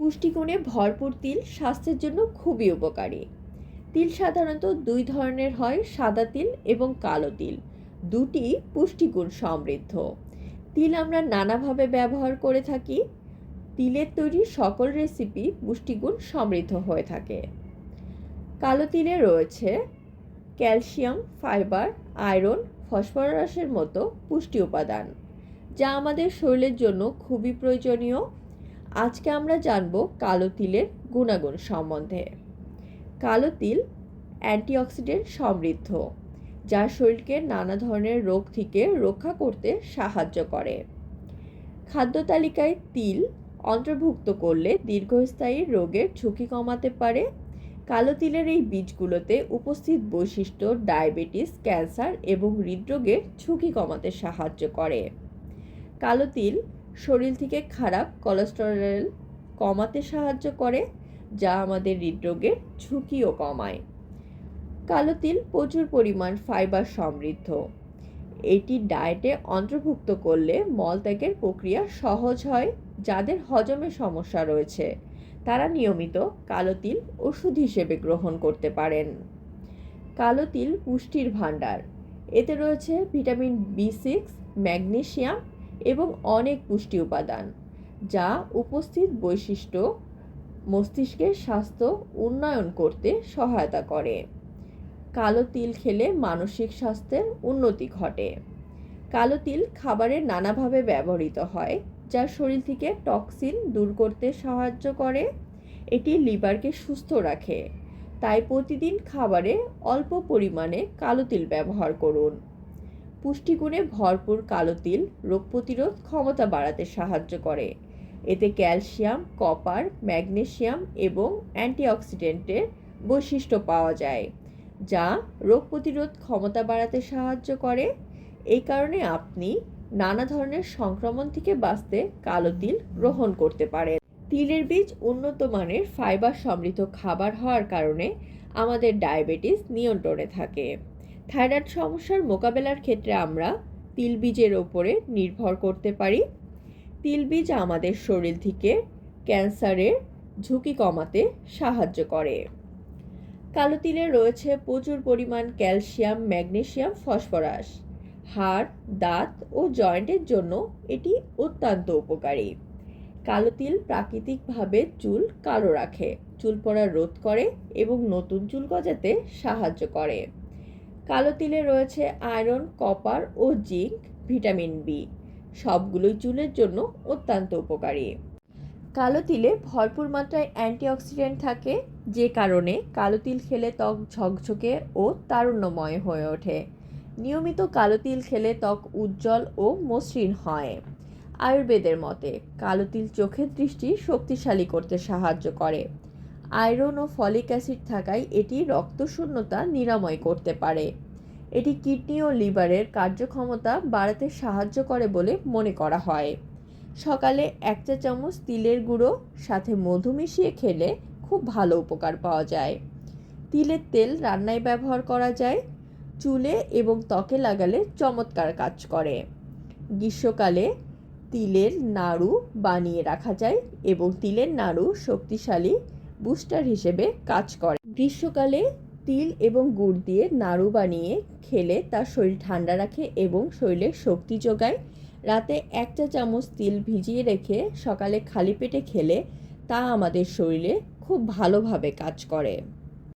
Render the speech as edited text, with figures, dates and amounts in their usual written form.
পুষ্টিগুণে ভরপুর তিল স্বাস্থ্যের জন্য খুবই উপকারী। তিল সাধারণত দুই ধরনের হয়, সাদা তিল এবং কালো তিল। দুটি পুষ্টিগুণ সমৃদ্ধ। তিল আমরা নানাভাবে ব্যবহার করে থাকি। তিলের তৈরি সকল রেসিপি পুষ্টিগুণ সমৃদ্ধ হয়ে থাকে। কালো তিলে রয়েছে ক্যালসিয়াম, ফাইবার, আয়রন, ফসফরাসের মতো পুষ্টি উপাদান, যা আমাদের শরীরের জন্য খুবই প্রয়োজনীয়। আজকে আমরা জানব কালো তিলের গুণাগুণ সম্বন্ধে। কালো তিল অ্যান্টিঅক্সিডেন্ট সমৃদ্ধ, যা শরীরকে নানা ধরনের রোগ থেকে রক্ষা করতে সাহায্য করে। খাদ্য তালিকায় তিল অন্তর্ভুক্ত করলে দীর্ঘস্থায়ী রোগের ঝুঁকি কমাতে পারে। কালো তিলের এই বীজগুলোতে উপস্থিত বৈশিষ্ট্য ডায়াবেটিস, ক্যান্সার এবং হৃদরোগের ঝুঁকি কমাতে সাহায্য করে। কালো তিল শরীর থেকে খারাপ কোলেস্টেরল কমাতে সাহায্য করে, যা আমাদের হৃদরোগের ঝুঁকিও কমায়। কালো তিল প্রচুর পরিমাণ ফাইবার সমৃদ্ধ। এটি ডায়েটে অন্তর্ভুক্ত করলে মলত্যাগের প্রক্রিয়া সহজ হয়। যাদের হজমের সমস্যা রয়েছে তারা নিয়মিত কালো তিল ওষুধ হিসেবে গ্রহণ করতে পারেন। কালো তিল পুষ্টির ভাণ্ডার। এতে রয়েছে ভিটামিন B6, ম্যাগনেসিয়াম এবং অনেক পুষ্টি উপাদান, যা উপস্থিত বৈশিষ্ট্য মস্তিষ্কের স্বাস্থ্য উন্নয়ন করতে সহায়তা করে। কালো তিল খেলে মানসিক স্বাস্থ্যের উন্নতি ঘটে। কালো তিল খাবারে নানাভাবে ব্যবহৃত হয়, যা শরীর থেকে টক্সিন দূর করতে সাহায্য করে। এটি লিভারকে সুস্থ রাখে। তাই প্রতিদিন খাবারে অল্প পরিমাণে কালো তিল ব্যবহার করুন। পুষ্টিগুণে ভরপুর কালো তিল রোগ প্রতিরোধ ক্ষমতা বাড়াতে সাহায্য করে। এতে ক্যালসিয়াম, কপার, ম্যাগনেসিয়াম এবং অ্যান্টিঅক্সিডেন্টের বৈশিষ্ট্য পাওয়া যায়, যা রোগ প্রতিরোধ ক্ষমতা বাড়াতে সাহায্য করে। এই কারণে আপনি নানা ধরনের সংক্রমণ থেকে বাঁচতে কালো তিল গ্রহণ করতে পারেন। তিলের বীজ উন্নত মানের ফাইবার সমৃদ্ধ খাবার হওয়ার কারণে আমাদের ডায়াবেটিস নিয়ন্ত্রণে থাকে। থাইরয়েড সমস্যার মোকাবেলার ক্ষেত্রে আমরা তিল বীজের ওপরে নির্ভর করতে পারি। তিল বীজ আমাদের শরীর থেকে ক্যান্সারের ঝুঁকি কমাতে সাহায্য করে। কালো তিলে রয়েছে প্রচুর পরিমাণ ক্যালসিয়াম, ম্যাগনেসিয়াম, ফসফরাস। হাড়, দাঁত ও জয়েন্টের জন্য এটি অত্যন্ত উপকারী। কালো তিল প্রাকৃতিকভাবে চুল কালো রাখে, চুল পড়া রোধ করে এবং নতুন চুল গজাতে সাহায্য করে। কালো তিলে রয়েছে আয়রন, কপার ও জিঙ্ক, ভিটামিন বি, সবগুলোই চুলের জন্য অত্যন্ত উপকারী। কালো তিলে ভরপুর মাত্রায় অ্যান্টিঅক্সিডেন্ট থাকে, যে কারণে কালো তিল খেলে ত্বক ঝকঝকে ও তারুণ্যময় হয়ে ওঠে। নিয়মিত কালো তিল খেলে ত্বক উজ্জ্বল ও মসৃণ হয়। আয়ুর্বেদের মতে কালো তিল চোখের দৃষ্টি শক্তিশালী করতে সাহায্য করে। আয়রন ও ফলিক অ্যাসিড থাকায় এটি রক্তশূন্যতা নিরাময় করতে পারে। এটি কিডনি ও লিভারের কার্যক্ষমতা বাড়াতে সাহায্য করে বলে মনে করা হয়। সকালে 1 চা চামচ তিলের গুঁড়ো সাথে মধু মিশিয়ে খেলে খুব ভালো উপকার পাওয়া যায়। তিলের তেল রান্নায় ব্যবহার করা যায়। চুলে এবং ত্বকে লাগালে চমৎকার কাজ করে। গ্রীষ্মকালে তিলের নাড়ু বানিয়ে রাখা যায় এবং তিলের নাড়ু শক্তিশালী বুস্টার হিসেবে কাজ করে। গ্রীষ্মকালে তিল এবং গুড় দিয়ে নাড়ু বানিয়ে খেলে তা শরীর ঠান্ডা রাখে এবং শরীরে শক্তি যোগায়। রাতে 1 চা চামচ তিল ভিজিয়ে রেখে সকালে খালি পেটে খেলে তা আমাদের শরীরে খুব ভালোভাবে কাজ করে।